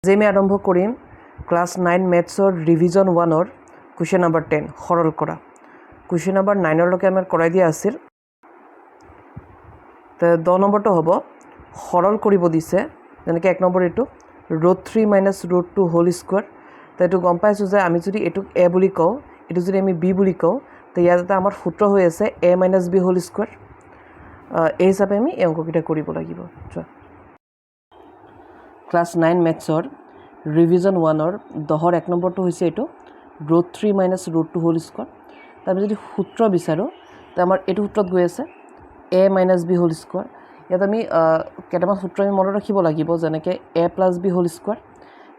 যে আমি আৰম্ভ কৰিম ক্লাছ 9 মেথছৰ ৰিভিজন 1ৰ কুৱেশ্যন নম্বৰ 10 সৰল কৰা কুৱেশ্যন নম্বৰ 9লৈকে আমাৰ কৰাই দিয়া আছিল তো 10 নম্বৰটো হ'ব সৰল কৰিব দিছে যেনেকৈ 1 নম্বৰ এইটো √3 - √2 হোল স্কয়াৰ তো এইটো গম পাইছোঁ যে আমি যদি এইটোক a বুলি কওঁ এইটো যদি আমি b বুলি কওঁ তো ইয়াত এটা আমাৰ সূত্ৰ হৈ আছে a - b হোল স্কয়াৰ এই হিচাপে আমি এই অংককেইটা কৰিব লাগিব ক্লাছ 9 মেথছৰ ৰিভিজন 1ৰ 10ৰ 1 নম্বৰটো হৈছে এইটো √3 - √2 হোল স্কয়াৰ তো আমি যদি সূত্ৰ বিচাৰোঁ তো আমাৰ এইটো সূত্ৰত গৈ আছে a - b হোল স্কয়াৰ ইয়াত আমি কেইটামান সূত্ৰ আমি মনত ৰাখিব লাগিব যেনেকৈ a + b হোল স্কয়াৰ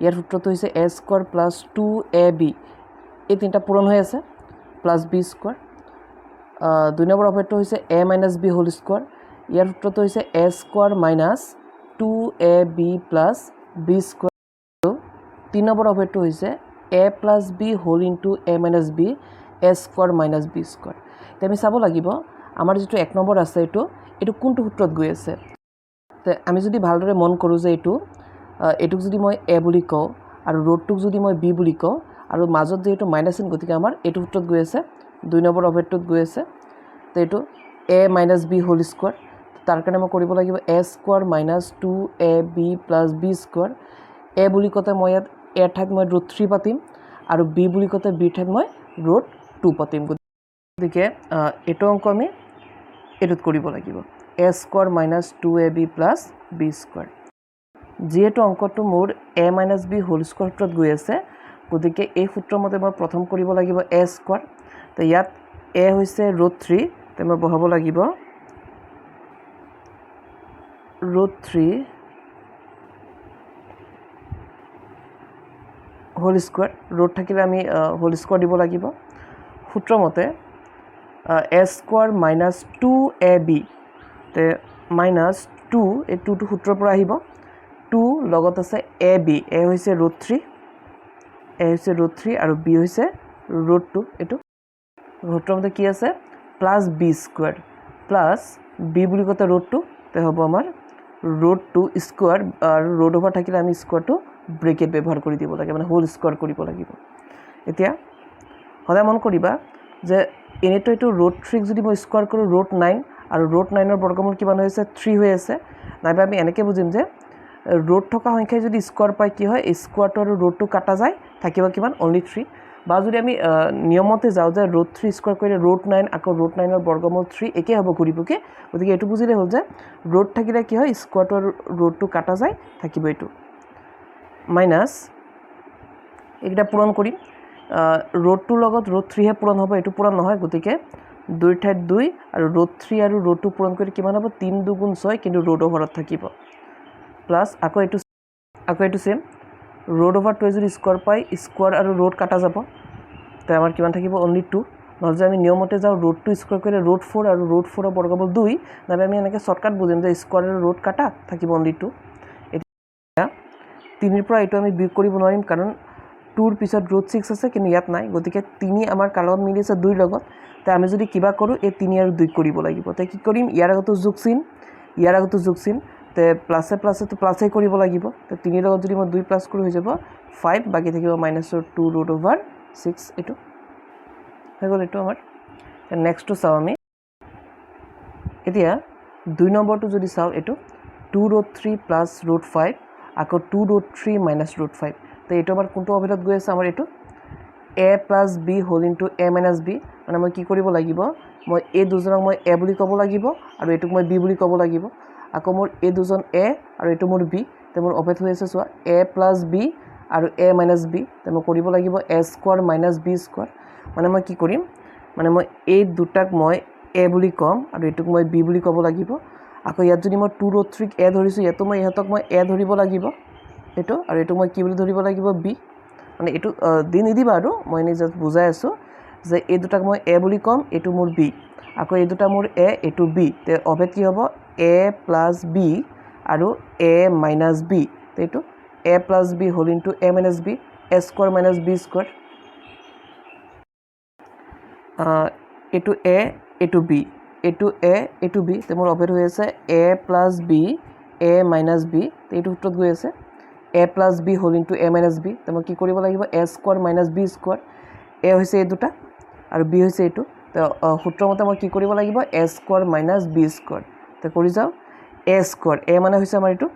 ইয়াৰ সূত্ৰটো হৈছে a স্কয়াৰ + 2ab এই তিনিটা পূৰণ হৈ আছে প্লাছ b স্কয়াৰ 2 নম্বৰ অপেক্ষটো হৈছে a - b হোল স্কয়াৰ ইয়াৰ সূত্ৰটো হৈছে a square - 2ab + b square 3 নম্বৰ অপেক্ষটো হৈছে a + b whole into a - b a square - b square এতিয়া আমি চাব লাগিব আমাৰ যেটো 1 নম্বৰ আছে এইটো কোনটো সূত্ৰত গৈ আছে তে আমি যদি ভালদৰে মন কৰোঁ যে এইটোক যদি মই a বুলি কওঁ আৰু √টোক যদি মই b বুলি কওঁ আৰু মাজত যেটো মাইনাস চিন গতিকে আমাৰ এইটো সূত্ৰত গৈ আছে 2 নম্বৰ অপেক্ষটোত গৈ আছে তো এইটো a - b হোল স্কয়াৰ তাৰ কাৰণে মই কৰিব লাগিব a square - 2ab + b square a বুলি কতে মই ইয়াত a ঠাইত মই √3 পাতিম আৰু b বুলি কতে b ঠাইত মই √2 পাতিম গতিকে এইটো অংক আমি এটোত কৰিব লাগিব a square - 2ab + b square যেহেতু অংকটো মোৰ a - b হোল স্কয়াৰ সূত্ৰত গৈ আছে গতিকে এই সূত্ৰৰ মতে মই প্ৰথম কৰিব লাগিব a স্কয়াৰ তো ইয়াত a হৈছে √3 তো মই বহাব লাগিব √3 হোল স্কয়াৰ ৰুট থাকিলে আমি হোল স্কয়াৰ দিব লাগিব সূত্ৰ মতে a স্কয়াৰ - 2ab তে -2 এই 2 টো সূত্ৰৰ পৰা আহিব 2 লগত আছে ab a হৈছে √3 আৰু b হৈছে √2 এইটো সূত্ৰৰ মতে কি আছে plus b square plus b বুলি কতে √2 তে হ'ব আমাৰ √2 স্কয়াৰ আৰু ৰুট ওভাৰ থাকিলে আমি স্কয়াৰটো ব্ৰেকেট ব্যৱহাৰ কৰি দিব লাগে মানে হোল স্কয়াৰ কৰিব লাগিব এতিয়া সদায় মন কৰিবা যে এনেটো এইটো √3 যদি মই স্কয়াৰ কৰো √9 আৰু √9ৰ বৰ্গমূল কিমান হৈছে 3 হৈ আছে নাইবা আমি এনেকৈ বুজিম যে ৰুট থকা সংখ্যাই যদি স্কয়াৰ পায় কি হয় স্কয়াৰটো আৰু ৰুটটো কাটা যায় থাকিব কিমান অনলি 3 বা যদি আমি নিয়মতে যাও যে √3 স্কয়াৰ কৰিলে √9 আকৌ √9ৰ বৰ্গমূল 3 একে হ'ব ঘূৰিবকে গতিকে এটো বুজিলে হ'ল যে ৰুট থাকিলে কি হয় স্কয়াৰটো আৰু ৰুটটো কাটা যায় থাকিব এটো মাইনাস এটা পূৰণ কৰিম √2 লগত √3 হে পূৰণ হ'ব এটো পূৰণ নহয় গতিকে 2 ঠাইত 2 আৰু √3 আৰু √2 পূৰণ কৰি কিমান হ'ব 3 2 গুণ 6 কিন্তু ৰুট ওভাৰত থাকিব প্লাস আকৌ এটো সেম ৰুট ওভাৰ 2 যদি স্কয়াৰ পাই স্কয়াৰ আৰু ৰুট কাটা যাব তো আমাৰ কিমান থাকিব অনলি 2 নহলে যে আমি নিয়মতে যাও √2 স্কয়াৰ কৰিলে √4 আৰু √4ৰ বৰ্গমূল 2 নাইবা আমি এনেকৈ শৰ্টকাট বুজিম যে স্কয়াৰ আৰু ৰুট কাটা থাকিব অনলি 2 এটা 3 ৰ পৰা এটো আমি বিয়োগ কৰিব নোৱাৰিম কাৰণ 2 ৰ পিছত √6 আছে কিন্তু ইয়াত নাই গতিকে 3 আমাৰ কালত মিলিছে 2 ৰ লগত তে আমি যদি কিবা কৰো এই 3 আৰু 2 কৰিব লাগিব তে কি কৰিম ইয়াৰ আগতো যোগ চিন তে প্লাসে তো প্লাসে কৰিব লাগিব তে 3 ৰ লগত যদি মই 2 প্লাস কৰো হৈ যাব 5 বাকি থাকিব -2 √6 এটো হৈ গ'ল এটো আমাৰ নেক্সটটো চাও আমি এতিয়া 2 নম্বৰটো যদি চাও এটো 2√3 + √5 আকৌ 2√3 - √5 তো এটো আমাৰ কোনটো অভিধাত গৈ আছে আমাৰ এটো a + b whole into a - b মানে মই কি কৰিব লাগিব মই এই দুজনক মই a বুলি ক'ব লাগিব আৰু এটোক মই b বুলি ক'ব লাগিব আকৌ মোৰ এই দুজন a আৰু এটো মোৰ b তে মোৰ অপেত হৈ আছে সোৱা a + b আৰু a - b তে মই কৰিব লাগিব a স্কয়াৰ - b স্কয়াৰ মানে মই কি কৰিম মানে মই এই দুটাক মই a বুলি কম আৰু এটোক মই b বুলি ক'ব লাগিব আকৌ ইয়াত যদি মই 2√3 a ধৰিছো ইয়াতো মই ইহতক মই a ধৰিব লাগিব এটো আৰু এটো মই কি বুলি ধৰিব লাগিব b মানে এটো দি নিদিবা আৰু মই নি জাস্ট বুজাই আছো যে এই দুটাক মই a বুলি কম এটো মোৰ b আকৌ এই দুটা মোৰ a এটো b তে অবেত কি হ'ব a + b আৰু a - b তে এটো a + b whole into a - b a square - b square এটো a এটো b এটো a এটো b তে মোৰ অবেত হৈ আছে a + b a - b তে এটো সূত্ৰত গৈ আছে A plus B whole into a minus B, তো মই কি কৰিব লাগিব এ স্কোৱাৰ মাইনাছ বি স্কোৱাৰ, এ হৈছে এই দুটা আৰু বি হৈছে এইটো, তো সূত্ৰমতে মই কি কৰিব লাগিব এ স্কোৱাৰ মাইনাছ বি স্কোৱাৰ, তো কৰি যাওঁ এ স্কোৱাৰ, এ মানে হৈছে আমাৰ এইটো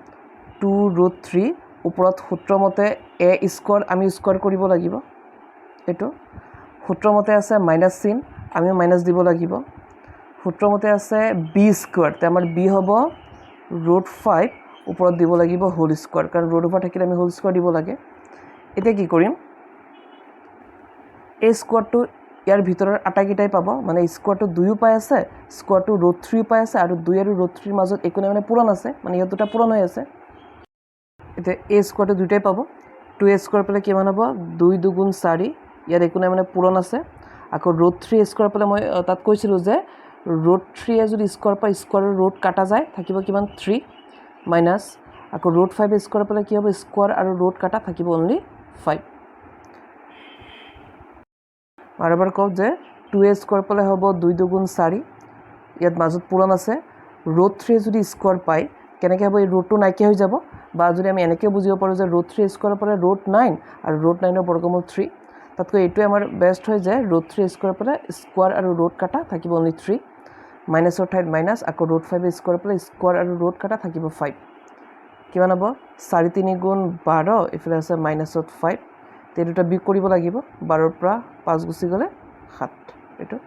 2√3 ওপৰত সূত্ৰমতে এ স্কোৱাৰ আমি স্কোৱাৰ কৰিব লাগিব, এইটো সূত্ৰমতে আছে মাইনাছ চিন আমি মাইনাছ দিব লাগিব, সূত্ৰমতে আছে বি স্কোৱাৰ, তো আমাৰ বি হ'ব √5 ওপৰত দিব লাগিব হোল স্কোৱাৰ, কাৰণ ৰুট ওভাৰ থাকিলে আমি হোল স্কোৱাৰ দিব লাগে। এতিয়া কি কৰিম এই স্কোৱাৰটো ইয়াৰ ভিতৰৰ আটাইকেইটাই পাব, মানে স্কোৱাৰটো 2ও পাই আছে, স্কোৱাৰটো √3 পাই আছে, আৰু 2 আৰু √3 মাজত একো নাই মানে পূৰণ আছে, মানে ইয়াত দুটা পূৰণ হৈ আছে। এতিয়া এই স্কোৱাৰটো দুইটাই পাব, 2a স্কোৱাৰ পেলাই কিমান হ'ব 2 × 2 = 4, ইয়াত একো নাই মানে পূৰণ আছে। আকৌ √3 স্কোৱাৰ পেলাই মই তাত কৈছিলোঁ যে √3 যদি স্কোৱাৰ পাই স্কোৱাৰৰ ৰুট কাটা যায় থাকিব কিমান 3 মাইনাছ, আকৌ √5 স্কোৱাৰ পেলাই কি হ'ব স্কোৱাৰ আৰু ৰুট কাটা থাকিব অনলি 5। আৰু এবাৰ কওঁ যে 2a স্কোৱাৰ পেলাই হ'ব 2 × 2 = 4, ইয়াত মাজত পূৰণ আছে, √3 যদি স্কোৱাৰ পায় কেনেকৈ হ'ব এই ৰুটটো নাইকিয়া হৈ যাব, বা যদি আমি এনেকৈ বুজিব পাৰোঁ যে √3 স্কোৱাৰৰ পৰা √9 আৰু √9ৰ বৰ্গমূল 3, তাতকৈ এইটোৱে আমাৰ বেষ্ট হয় যে √3 স্কোৱাৰ পৰা স্কোৱাৰ আৰু ৰুট কাটা থাকিব অনলি 3, মাইনাছৰ ঠাইত মাইনাছ, আকৌ √5 স্কোৱাৰ পৰা স্কোৱাৰ আৰু ৰুট কাটা থাকিব 5, কিমান হ'ব 4 × 3 = 12, এইফালে আছে -5, এই দুটা বিয়োগ কৰিব লাগিব, 12ৰ পৰা 5 গুচি গ'লে 7, এইটো